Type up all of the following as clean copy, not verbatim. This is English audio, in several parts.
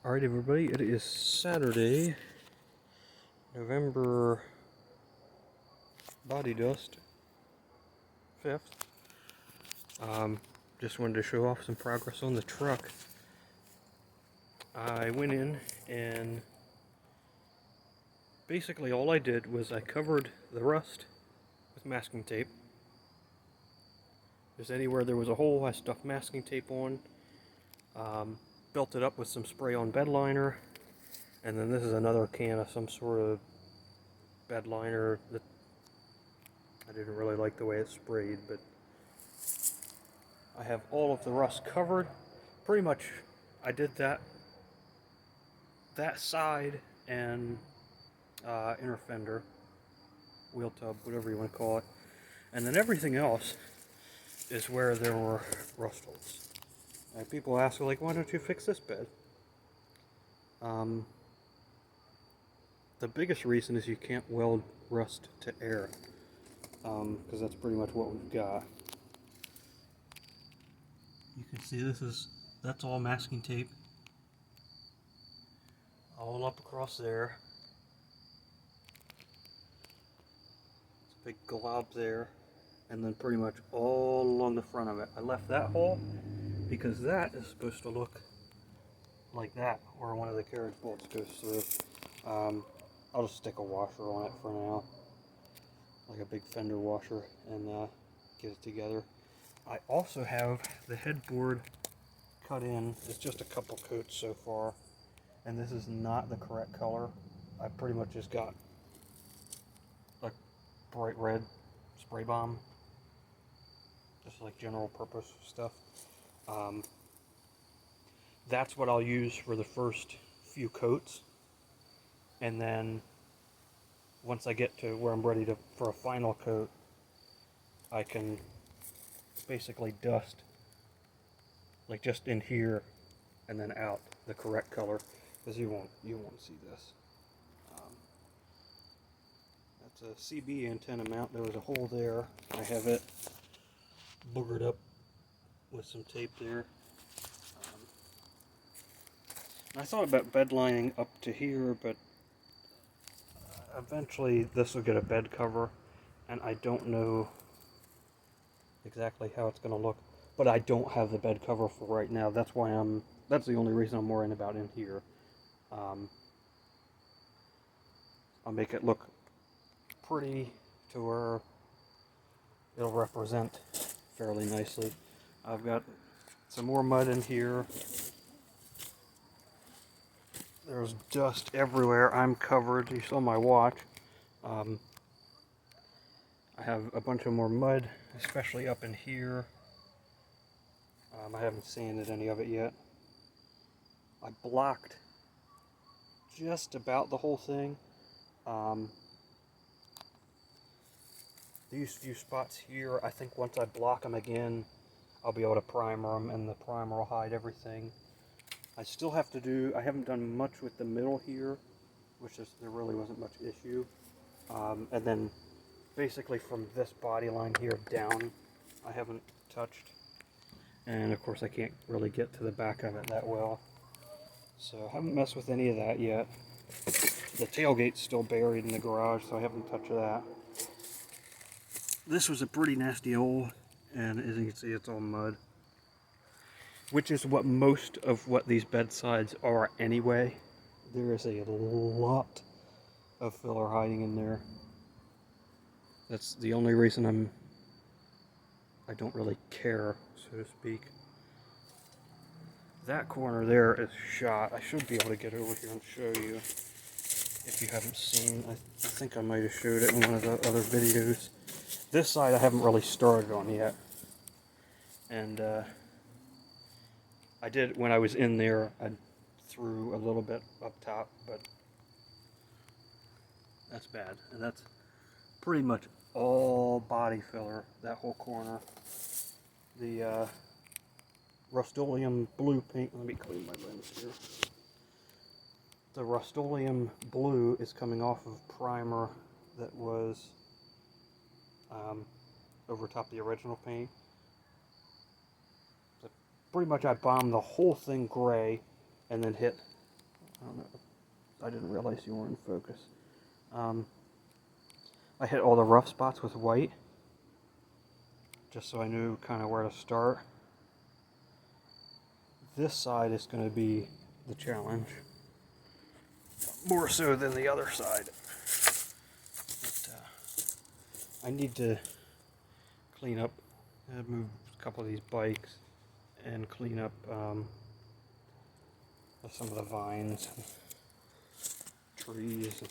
Alright everybody, it is Saturday, November body dust 5th. Just wanted to show off some progress on the truck. I went in and basically all I did was I covered the rust with masking tape. Just anywhere there was a hole, I stuck masking tape on. Built it up with some spray on bed liner. And then this is another can of some sort of bed liner that I didn't really like the way it sprayed, but I have all of the rust covered. Pretty much I did that side and inner fender, wheel tub, whatever you want to call it. And then everything else is where there were rust holes. And people ask, like, why don't you fix this bed? The biggest reason is you can't weld rust to air, because that's pretty much what we've got. You can see that's all masking tape, all up across there. It's a big glob there, and then pretty much all along the front of it. I left that hole because that is supposed to look like that, where one of the carriage bolts goes through. I'll just stick a washer on it for now, like a big fender washer, and get it together. I also have the headboard cut in. It's just a couple coats so far, and this is not the correct color. I pretty much just got a bright red spray bomb, just like general purpose stuff. That's what I'll use for the first few coats, and then once I get to where I'm ready for a final coat, I can basically dust, like just in here and then out, the correct color, because you won't see this. That's a CB antenna mount. There was a hole there. I have it boogered up with some tape there. I thought about bed lining up to here, but eventually this will get a bed cover, and I don't know exactly how it's going to look, but I don't have the bed cover for right now. That's the only reason I'm worrying about in here. I'll make it look pretty to where it'll represent fairly nicely. I've got some more mud in here. There's dust everywhere. I'm covered. You saw my watch. I have a bunch of more mud, especially up in here. I haven't sanded any of it yet. I blocked just about the whole thing. These few spots here, I think once I block them again, I'll be able to primer them, and the primer will hide everything. I still have to do, I haven't done much with the middle here, there really wasn't much issue. And then basically from this body line here down, I haven't touched. And of course I can't really get to the back of it that well. So I haven't messed with any of that yet. The tailgate's still buried in the garage, so I haven't touched that. This was a pretty nasty hole, and as you can see, it's all mud. Which is what most of what these bedsides are anyway. There is a lot of filler hiding in there. That's the only reason I don't really care, so to speak. That corner there is shot. I should be able to get over here and show you if you haven't seen. I think I might have showed it in one of the other videos. This side I haven't really started on yet. And I did, when I was in there, I threw a little bit up top, but that's bad. And that's pretty much all body filler, that whole corner. The Rust-Oleum blue paint, let me clean my lens here. The Rust-Oleum blue is coming off of primer that was over top the original paint. So pretty much I bombed the whole thing gray and then hit don't know. I didn't realize you were in focus. I hit all the rough spots with white, just so I knew kind of where to start. This side is going to be the challenge, more so than the other side. But, I need to clean up, move a couple of these bikes, and clean up some of the vines and trees.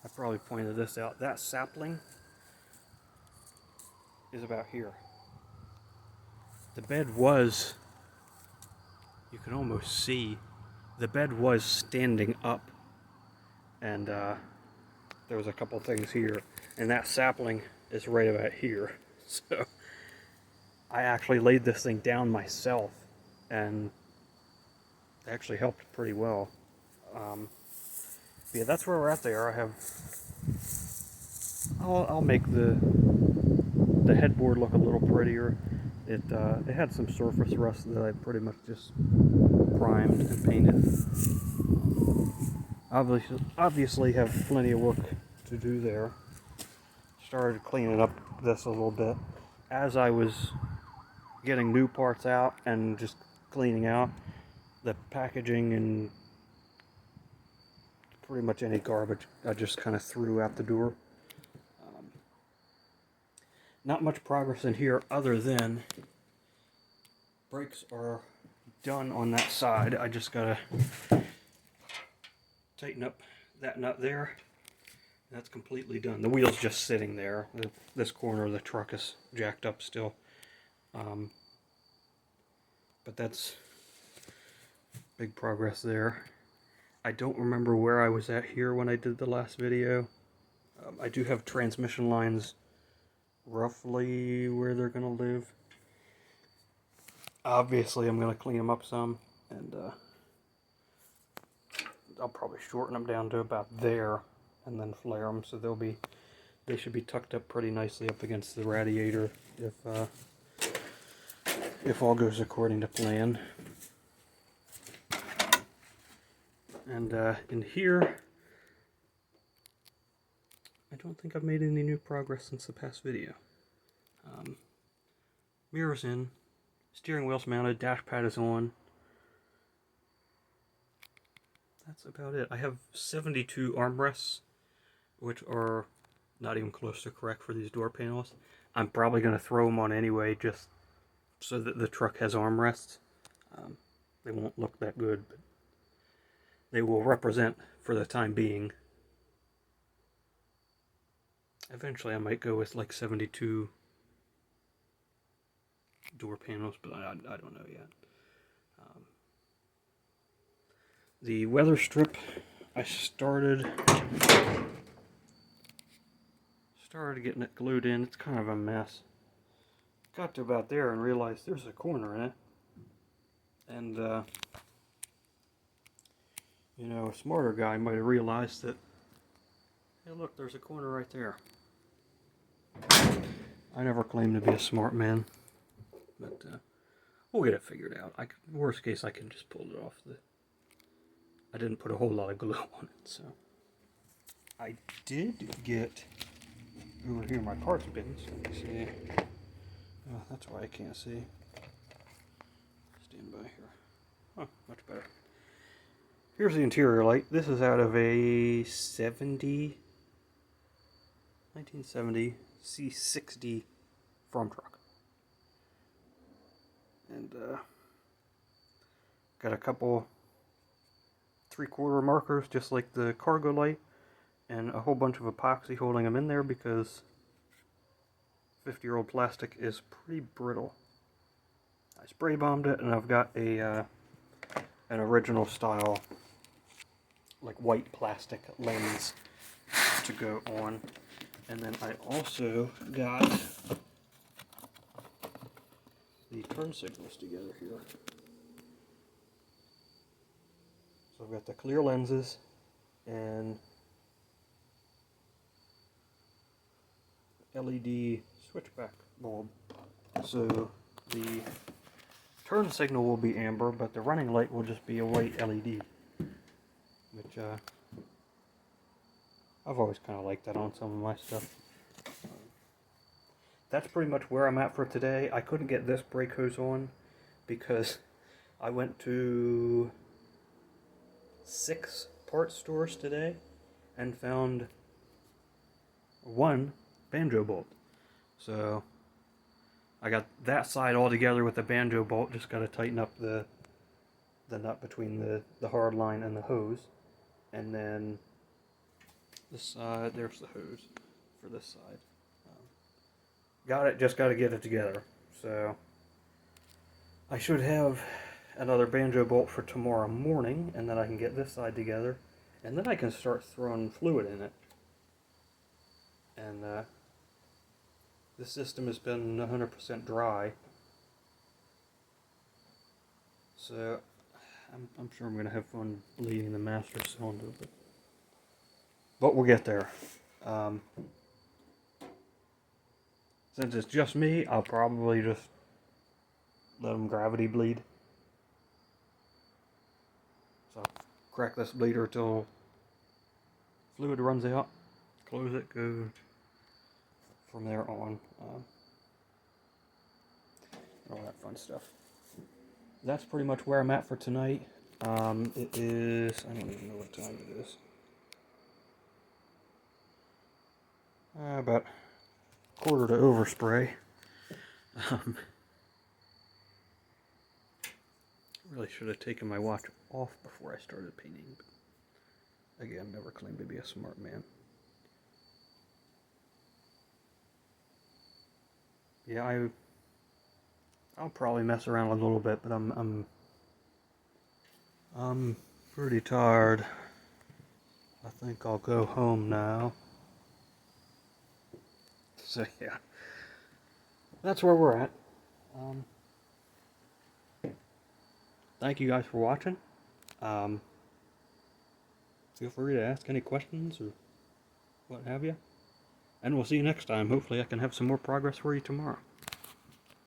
I probably pointed this out. That sapling is about here. The bed was, you can almost see, the bed was standing up, and there was a couple things here, and that sapling is right about here. So I actually laid this thing down myself, and it actually helped pretty well. Yeah, that's where we're at there. I'll make the headboard look a little prettier. It had some surface rust that I pretty much just primed and painted. Obviously have plenty of work to do there. Started cleaning up this a little bit. As I was getting new parts out and just cleaning out the packaging and pretty much any garbage, I just kind of threw out the door. Not much progress in here other than brakes are done on that side. I just gotta tighten up that nut there. That's completely done. The wheel's just sitting there. This corner of the truck is jacked up still. But that's big progress there. I don't remember where I was at here when I did the last video. I do have transmission lines roughly where they're going to live. Obviously, I'm going to clean them up some, and I'll probably shorten them down to about there, and then flare them, so they should be tucked up pretty nicely up against the radiator if all goes according to plan. And in here, I don't think I've made any new progress since the past video. Mirror's in, steering wheel's mounted, dash pad is on. That's about it. I have 72 armrests, which are not even close to correct for these door panels. I'm probably going to throw them on anyway, just so that the truck has armrests. They won't look that good, but they will represent for the time being. Eventually I might go with like 72 door panels, but I don't know yet. The weather strip, I started getting it glued in. It's kind of a mess. Got to about there and realized there's a corner in it. And, you know, a smarter guy might have realized that, hey look, there's a corner right there. I never claimed to be a smart man, but we'll get it figured out. Worst case, I can just pull it off. I didn't put a whole lot of glue on it, so. I did get over here my parts bins. Let me see. Oh, that's why I can't see. Stand by here. Oh, much better. Here's the interior light. This is out of a 1970 C60 farm truck. And got a couple 3/4 markers just like the cargo light, and a whole bunch of epoxy holding them in there because 50-year-old plastic is pretty brittle. I spray bombed it, and I've got an original style like white plastic lens to go on. And then I also got the turn signals together here. So I've got the clear lenses and LED switchback bulb. So the turn signal will be amber, but the running light will just be a white LED. Which, I've always kind of liked that on some of my stuff. That's pretty much where I'm at for today. I couldn't get this brake hose on because I went to 6 parts stores today and found 1 banjo bolt. So I got that side all together with the banjo bolt. Just got to tighten up the nut between the hard line and the hose. And then this side, there's the hose for this side. Got it, just got to get it together. So I should have another banjo bolt for tomorrow morning, and then I can get this side together, and then I can start throwing fluid in it. And this system has been 100% dry, so I'm sure I'm going to have fun bleeding the master cylinder, but we'll get there. Since it's just me, I'll probably just let them gravity bleed. So crack this bleeder till fluid runs out, close it, go from there on, all that fun stuff. That's pretty much where I'm at for tonight. It is, I don't even know what time it is. About quarter to overspray. Really should have taken my watch off before I started painting, but again, never claimed to be a smart man. Yeah, I'll probably mess around a little bit, but I'm pretty tired. I think I'll go home now. So yeah, that's where we're at. Thank you guys for watching. Feel free to ask any questions or what have you. And we'll see you next time. Hopefully I can have some more progress for you tomorrow.